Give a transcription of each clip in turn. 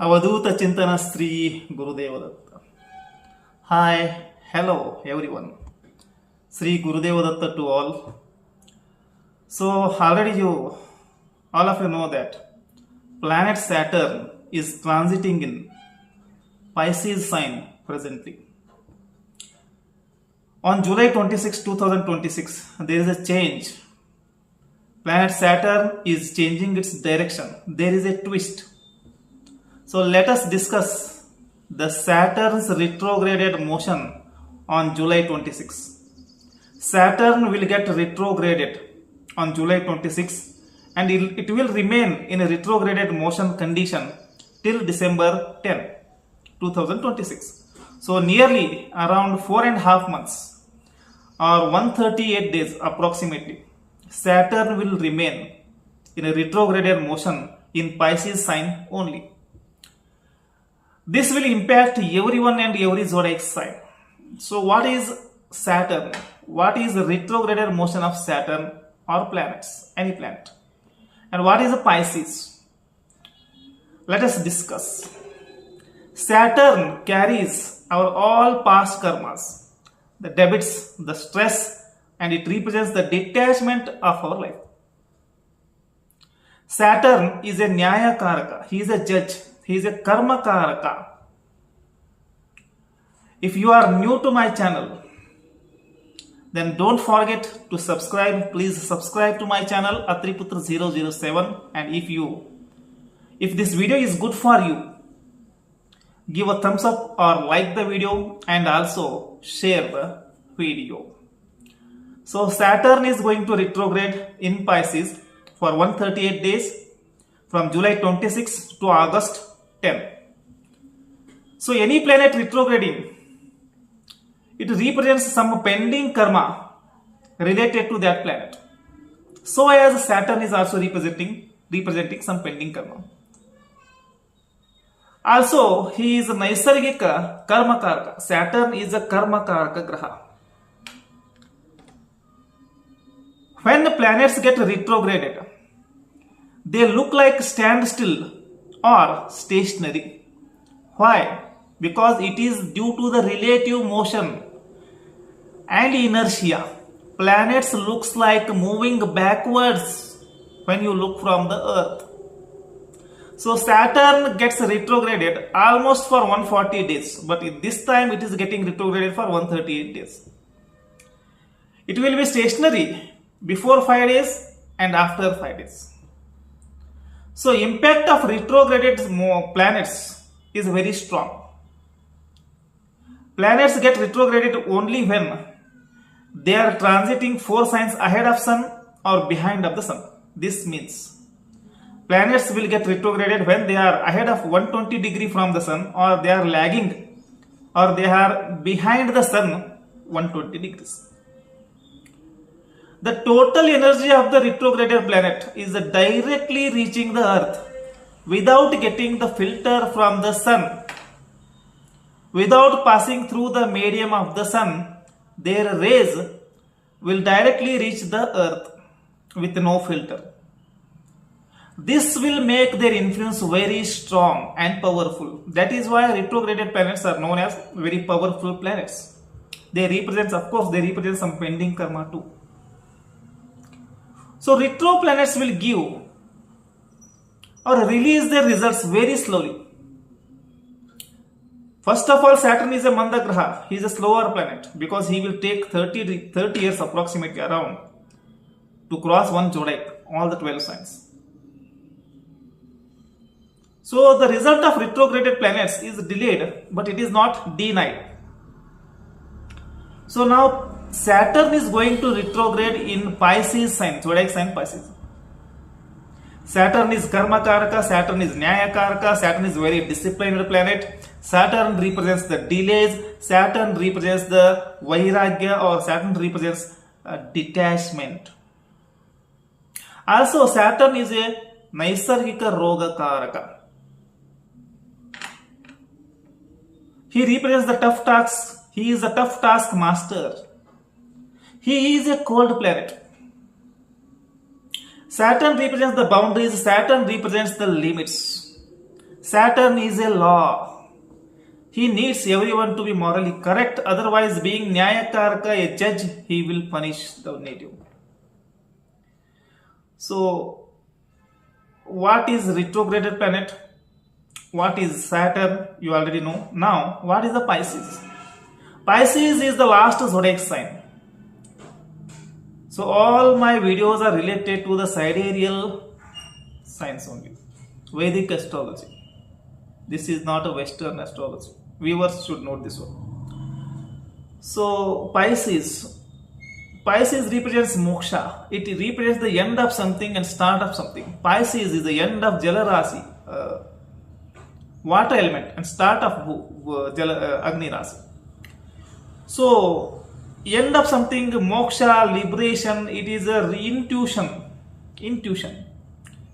अवधूत चिंतन Shri Gurudev Datta. Hi, hello everyone. Sri Gurudev Datta to all. So already all of you know that planet Saturn is transiting in Pisces sign presently. On July 26, 2026, there is a change. Planet Saturn is changing its direction. There is a twist. So let us discuss the Saturn's retrograded motion on July 26. Saturn will get retrograded on July 26 and it will remain in a retrograded motion condition till December 10, 2026. So nearly around 4.5 months or 138 days approximately, Saturn will remain in a retrograded motion in Pisces sign only. This will impact everyone and every zodiac sign. So what is Saturn? What is the retrograded motion of Saturn or planets, any planet? And what is a Pisces? Let us discuss. Saturn carries our all past karmas, the debits, the stress, and it represents the detachment of our life. Saturn is a Nyaya Karaka. He is a judge. He is a Karma Karaka. If you are new to my channel, then don't forget to subscribe. Please subscribe to my channel Atriputra 007. And if this video is good for you, give a thumbs up or like the video and also share the video. So Saturn is going to retrograde in Pisces for 138 days from July 26 to August 10. So any planet retrograding, it represents some pending karma related to that planet. So as Saturn is also representing some pending karma. Also, he is a Naisargika Karma Karaka. Saturn is a Karma Karaka Graha. When the planets get retrograded, they look like standstill or stationary. Why? Because it is due to the relative motion and inertia. Planets looks like moving backwards when you look from the Earth. So Saturn gets retrograded almost for 140 days, but this time it is getting retrograded for 138 days. It will be stationary before 5 days and after 5 days. So impact of retrograded planets is very strong. Planets get retrograded only when they are transiting 4 signs ahead of Sun or behind of the Sun. This means planets will get retrograded when they are ahead of 120 degree from the Sun, or they are lagging, or they are behind the Sun 120 degrees. The total energy of the retrograded planet is directly reaching the Earth without getting the filter from the Sun. Without passing through the medium of the Sun, their rays will directly reach the Earth with no filter. This will make their influence very strong and powerful. That is why retrograded planets are known as very powerful planets. They represent some pending karma too. So retro planets will give or release their results very slowly. First of all, Saturn is a Manda Graha. He is a slower planet because he will take 30 years approximately around to cross one zodiac, all the 12 signs. So the result of retrograded planets is delayed, but it is not denied. So now Saturn is going to retrograde in Pisces sign, zodiac sign Pisces. Saturn is Karma Karaka, Saturn is Nyaya Karaka, Saturn is very disciplined planet. Saturn represents the delays, Saturn represents the Vairagya, or Saturn represents detachment. Also Saturn is a Naisargika Roga Karaka. He represents the tough tasks. He is a tough task master. He is a cold planet. Saturn represents the boundaries, Saturn represents the limits. Saturn is a law. He needs everyone to be morally correct, otherwise being Nyayakaraka, a judge, he will punish the native. So what is retrograded planet? What is Saturn? You already know. Now what is the Pisces? Pisces is the last zodiac sign. So all my videos are related to the sidereal signs only. Vedic astrology. This is not a Western astrology. Viewers should note this one. So Pisces represents moksha. It represents the end of something and start of something. Pisces is the end of Jala Rasi, water element, and start of Agni Rasi. So end of something, moksha, liberation, it is a intuition.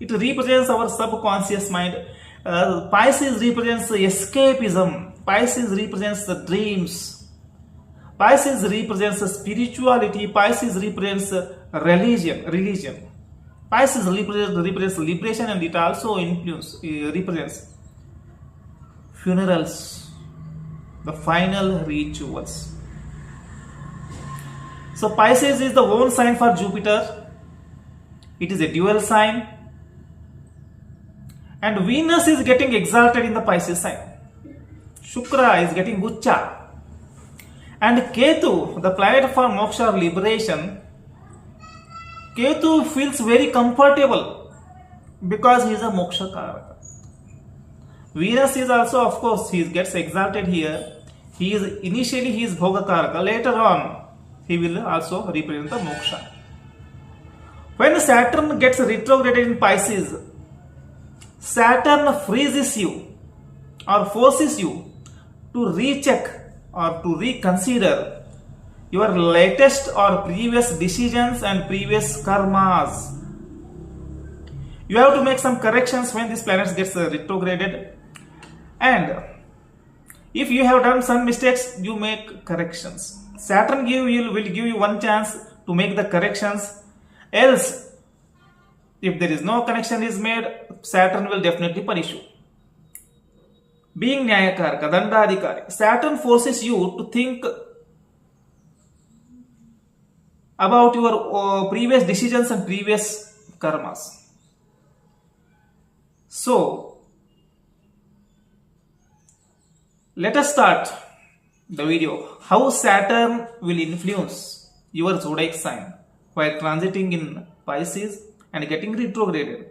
It represents our subconscious mind. Pisces represents escapism. Pisces represents the dreams. Pisces represents spirituality. Pisces represents religion. Pisces represents liberation, and it also represents funerals, the final rituals. So Pisces is the own sign for Jupiter. It is a dual sign. And Venus is getting exalted in the Pisces sign. Shukra is getting Ucha. And Ketu, the planet for moksha or liberation, Ketu feels very comfortable because he is a moksha karaka. Venus is also, of course, he gets exalted here. Initially he is bhoga karaka. Later on, he will also represent the moksha. When Saturn gets retrograded in Pisces, Saturn freezes you or forces you to recheck or to reconsider your latest or previous decisions and previous karmas. You have to make some corrections when this planet gets retrograded, and if you have done some mistakes, you make corrections. Saturn will give you one chance to make the corrections. Else, if there is no connection is made, Saturn will definitely punish you. Being Nyayakaraka, Dandadikari, Saturn forces you to think about your previous decisions and previous karmas. So, let us start the video. How Saturn will influence your zodiac sign while transiting in Pisces and getting retrograded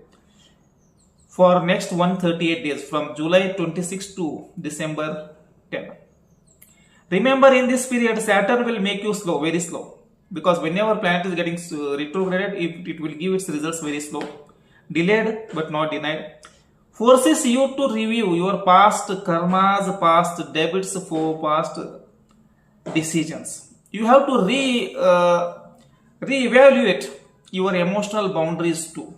for next 138 days from July 26 to December 10. Remember, in this period Saturn will make you slow, very slow, because whenever planet is getting retrograded, it will give its results very slow, delayed but not denied. Forces you to review your past karmas, past debits, for past decisions. You have to re-evaluate your emotional boundaries too.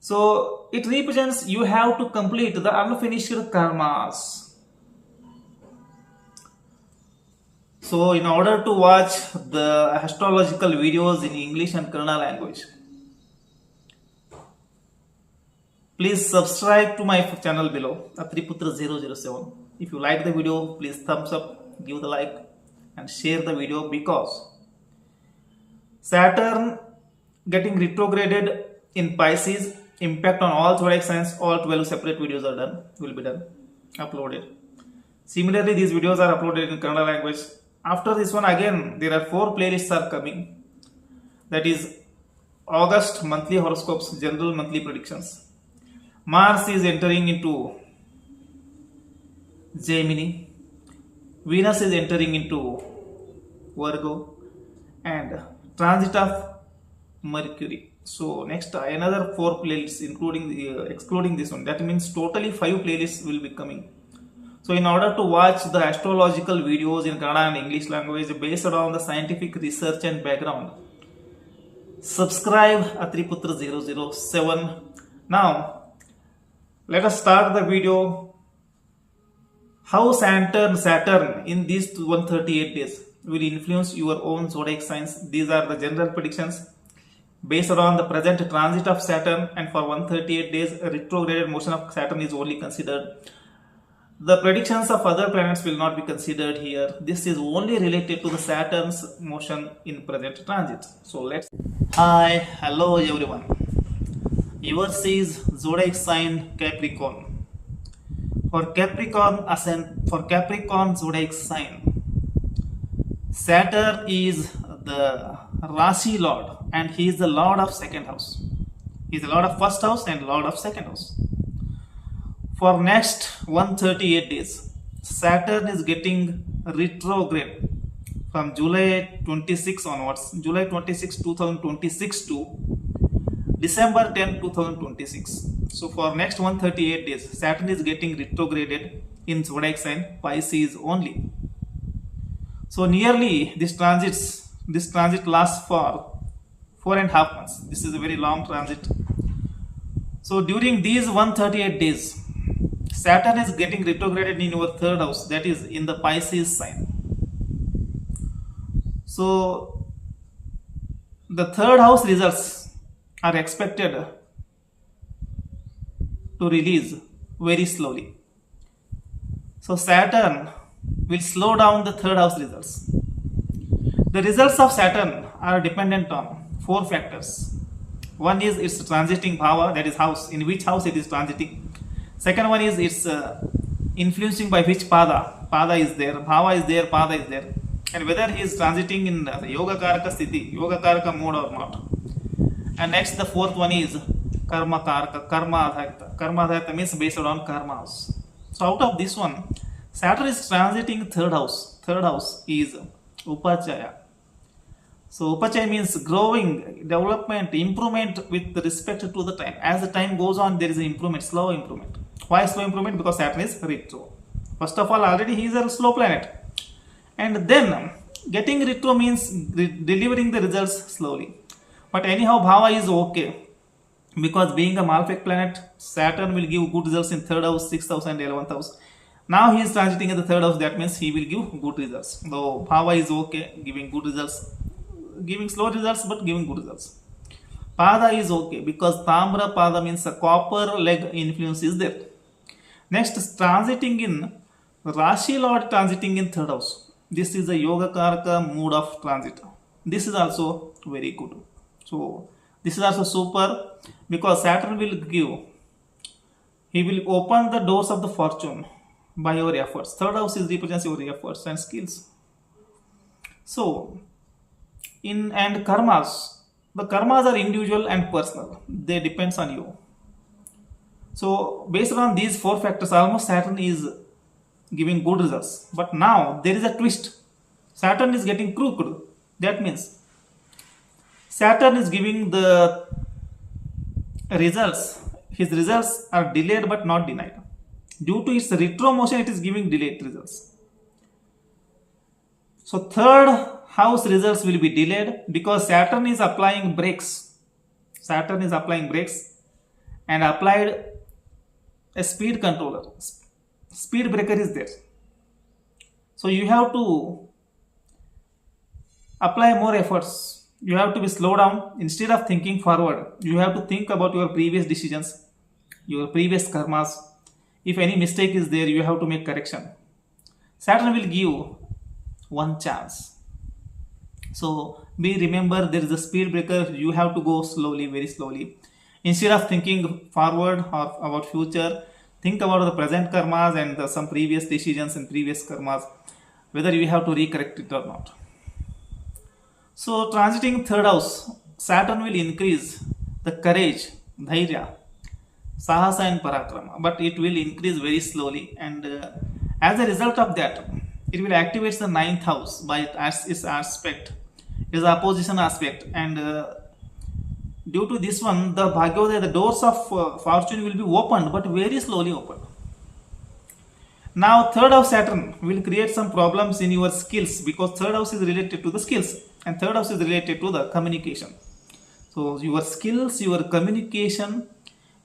So it represents you have to complete the unfinished karmas. So in order to watch the astrological videos in English and Kannada language, please subscribe to my channel below, Atriputra 007. If you like the video, please thumbs up, give the like and share the video, because Saturn getting retrograded in Pisces, impact on all zodiac signs. All 12 separate videos will be done, uploaded. Similarly, these videos are uploaded in Kannada language. After this one, again, there are 4 playlists are coming. That is August monthly horoscopes, general monthly predictions. Mars is entering into Gemini. Venus is entering into Virgo, and transit of Mercury. So next another 4 playlists, excluding this one. That means totally 5 playlists will be coming. So in order to watch the astrological videos in Kannada and English language based on the scientific research and background, subscribe Atriputra 007. Now let us start the video. How Saturn in these 138 days will influence your own zodiac signs. These are the general predictions. based on the present transit of Saturn, and for 138 days retrograded motion of Saturn is only considered. The predictions of other planets will not be considered here. This is only related to the Saturn's motion in present transit. So let's. Hi, hello everyone. Yours is zodiac sign Capricorn. For Capricorn zodiac sign, Saturn is the Rashi Lord, and he is the Lord of second house. He is the Lord of first house and Lord of second house. For next 138 days, Saturn is getting retrograde from July 26 onwards, July 26, 2026 to December 10, 2026. So for next 138 days, Saturn is getting retrograded in zodiac sign Pisces only. So nearly this transit lasts for 4.5 months. This is a very long transit. So during these 138 days, Saturn is getting retrograded in your third house, that is in the Pisces sign. So the third house results are expected to release very slowly. So Saturn will slow down the third house results. The results of Saturn are dependent on 4 factors. One is its transiting bhava, that is house, in which house it is transiting. Second one is its influencing by which pada. Pada is there, bhava is there, pada is there. And whether he is transiting in the yoga karaka sthiti, yoga karaka mode or not. And next the fourth one is karma karaka, karma adhaita. Karma adhaita means based on karma house. So out of this one, Saturn is transiting third house. Third house is upachaya. So upachaya means growing, development, improvement with respect to the time. As the time goes on, there is an improvement, slow improvement. Why slow improvement? Because Saturn is retro. First of all, already he is a slow planet. And then getting retro means delivering the results slowly. But anyhow, bhava is okay. Because being a malefic planet, Saturn will give good results in third house, sixth house and 11th house. Now he is transiting in the third house, that means he will give good results. Though bhava is okay, giving good results, giving slow results but giving good results. Pada is okay because Tamra Pada means a copper leg influence is there. Next, transiting in Rashi Lord transiting in third house. This is a Yoga Karaka mood of transit. This is also very good. So this is also super because Saturn will give, he will open the doors of the fortune by your efforts. Third house is represents your efforts and skills. So and karmas, the karmas are individual and personal. They depends on you. So based on these 4 factors, almost Saturn is giving good results. But now there is a twist. Saturn is getting crooked. That means Saturn is giving the results. His results are delayed but not denied. Due to its retro motion, it is giving delayed results. So third house results will be delayed because Saturn is applying brakes. Saturn is applying brakes and applied a speed controller. Speed breaker is there. So you have to apply more efforts. You have to be slow down. Instead of thinking forward, you have to think about your previous decisions, your previous karmas. If any mistake is there, you have to make correction. Saturn will give one chance. So remember there is a speed breaker. You have to go slowly, very slowly. Instead of thinking forward or about future, think about the present karmas and some previous decisions and previous karmas, whether you have to recorrect it or not. So transiting third house, Saturn will increase the courage, dhairya, sahasa and parakrama, but it will increase very slowly, and as a result of that, it will activate the 9th house by its aspect, its opposition aspect, and due to this one, the Bhagyodaya, the doors of fortune will be opened, but very slowly opened. Now third house Saturn will create some problems in your skills because third house is related to the skills and third house is related to the communication. So your skills, your communication,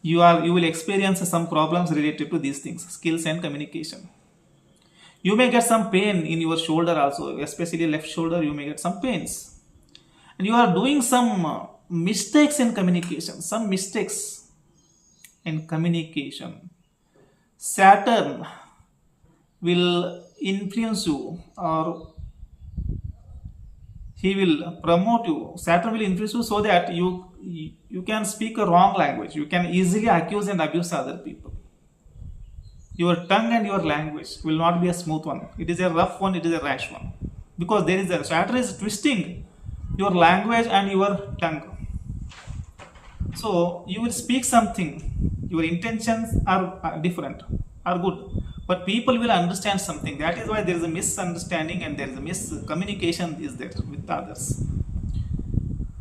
you will experience some problems related to these things, skills and communication. You may get some pain in your shoulder also, especially left shoulder, you may get some pains. And you are doing some mistakes in communication. Some mistakes in communication. Saturn will influence you, or he will promote you. Saturn will influence you so that you can speak a wrong language. You can easily accuse and abuse other people. Your tongue and your language will not be a smooth one. It is a rough one, it is a rash one. Because there is a Saturn is twisting your language and your tongue. So you will speak something. Your intentions are different, are good. But people will understand something. That is why there is a misunderstanding and there is a miscommunication is there with others.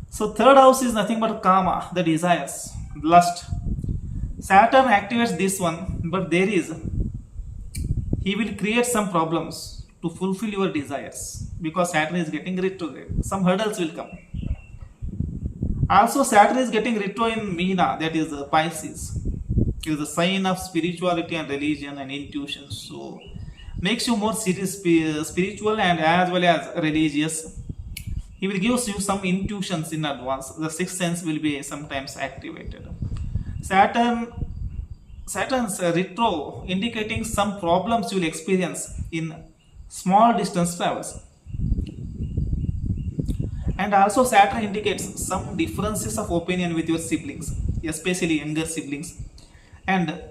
So third house is nothing but kama, the desires, lust. Saturn activates this one, but he will create some problems to fulfill your desires because Saturn is getting retrograde. Some hurdles will come. Also, Saturn is getting retro in Meena, that is Pisces. It is a sign of spirituality and religion and intuition. So, makes you more spiritual and as well as religious. He will give you some intuitions in advance. The sixth sense will be sometimes activated. Saturn's retro indicating some problems you will experience in small distance travels. And also Saturn indicates some differences of opinion with your siblings, especially younger siblings. And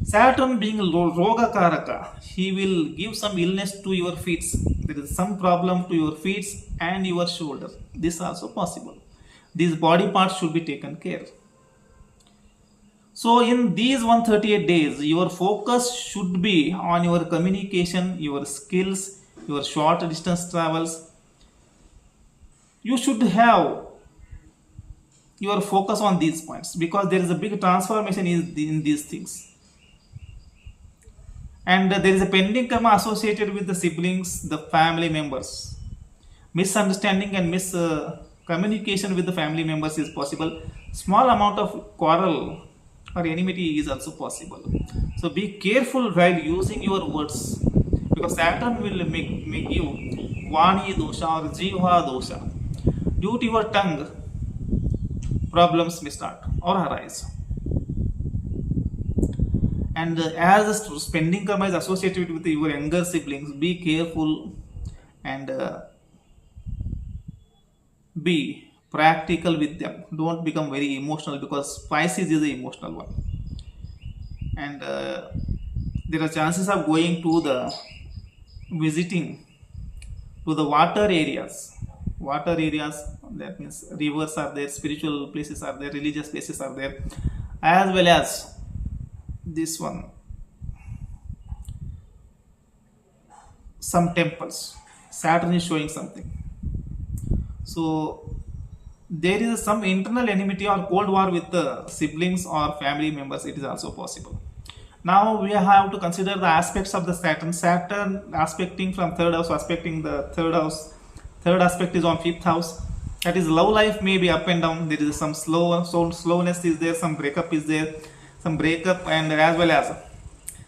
Saturn being Roga Karaka, he will give some illness to your feet. There is some problem to your feet and your shoulder. This is also possible. These body parts should be taken care. So in these 138 days, your focus should be on your communication, your skills, your short distance travels. You should have your focus on these points because there is a big transformation in these things. And there is a pending karma associated with the siblings, the family members. Misunderstanding and miscommunication with the family members is possible. Small amount of quarrel or enmity is also possible. So be careful while using your words because Saturn will make you Vani dosha or Jiva dosha. Due to your tongue, problems may start or arise. And as the spending karma is associated with your younger siblings, be careful and be practical with them. Don't become very emotional because Pisces is the emotional one. And there are chances of going to visiting to the water areas. Water areas, that means rivers are there, spiritual places are there, religious places are there, as well as this one, some temples. Saturn is showing something. So there is some internal enmity or cold war with the siblings or family members. It is also possible. Now we have to consider the aspects of the Saturn. Saturn aspecting from third house, aspecting the third house. Third aspect is on fifth house. That is, love life may be up and down. There is some slowness is there, some breakup is there, some breakup and as well as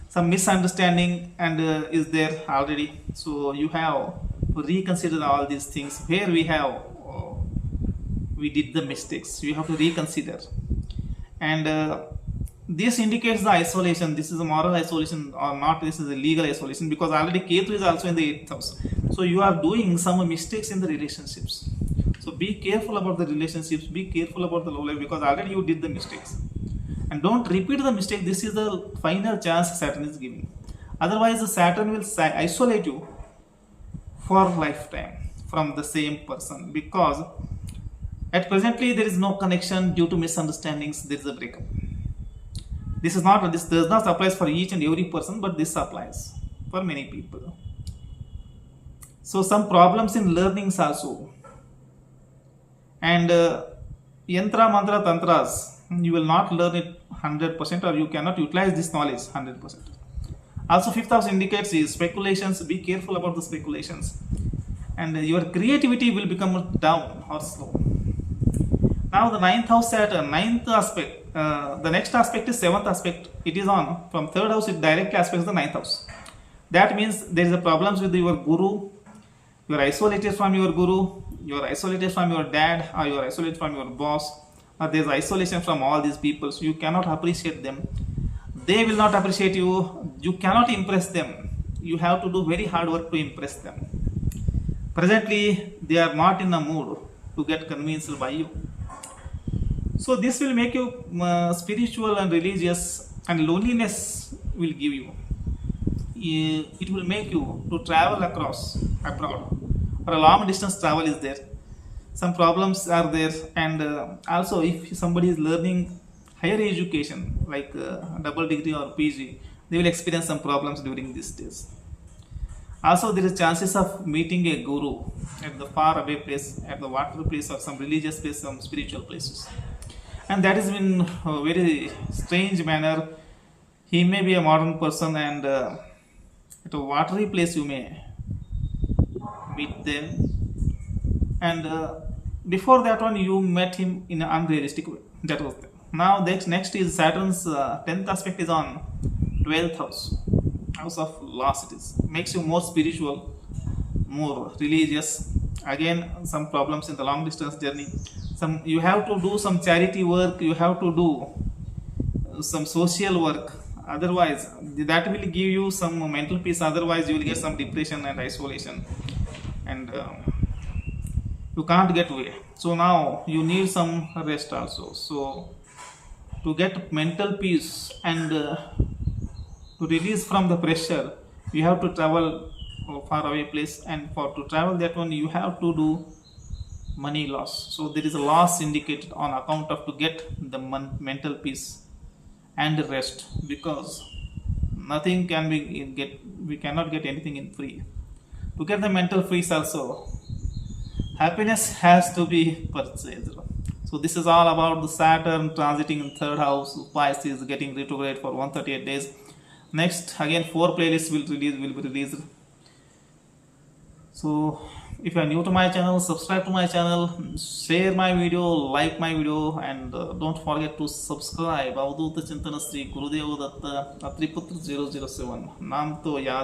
some misunderstanding and is there already. So you have to reconsider all these things. Where we did the mistakes, you have to reconsider. And this indicates the isolation. This is a moral isolation or not. This is a legal isolation because already Ketu is also in the 8th house. So you are doing some mistakes in the relationships. So be careful about the relationships. Be careful about the love life because already you did the mistakes. And don't repeat the mistake. This is the final chance Saturn is giving. Otherwise, the Saturn will isolate you for lifetime from the same person because at presently there is no connection due to misunderstandings. There is a breakup. This does not apply for each and every person, but this applies for many people. So some problems in learnings also. And yantra, mantra, tantras, you will not learn it 100% or you cannot utilize this knowledge 100%. Also fifth house indicates is speculations. Be careful about the speculations. And your creativity will become down or slow. Now the 9th house Saturn, 9th aspect. The next aspect is 7th aspect. It is on from 3rd house. It directly aspects the 9th house. That means there is a problems with your guru. You are isolated from your guru. you are isolated from your dad, or you are isolated from your boss, or there is isolation from all these people, so you cannot appreciate them. They will not appreciate you. You cannot impress them. You have to do very hard work to impress them. Presently, they are not in a mood to get convinced by you. So this will make you spiritual and religious, and loneliness will give you. It will make you to travel across abroad, or a long distance travel is there. Some problems are there, and also if somebody is learning higher education like double degree or PG, they will experience some problems during these days. Also, there is chances of meeting a guru at the far away place, at the water place, or some religious place, some spiritual places, and that is in a very strange manner. He may be a modern person, and at a watery place you may meet them, and before that one you met him in an unrealistic way. That was there. Now next is Saturn's 10th aspect is on 12th house of loss. It is makes you more spiritual, more religious. Again, some problems in the long distance journey. Some you have to do some charity work, you have to do some social work, otherwise that will give you some mental peace, otherwise you will get some depression and isolation, and you can't get away. So now you need some rest also. So to get mental peace and to release from the pressure, you have to travel a far away place, and for to travel that one you have to do money loss. So there is a loss indicated on account of to get the mental peace and rest, because nothing can be we cannot get anything in free. To get the mental peace also, happiness has to be purchased. So this is all about the Saturn transiting in third house. Pisces getting retrograde for 138 days. Next, again 4 playlists will be released. So if you are new to my channel, subscribe to my channel, share my video, like my video, and don't forget to subscribe. अवधूत चिंतन श्री गुरुदेव दत्त अत्रिपुत्र 007 नाम तो याद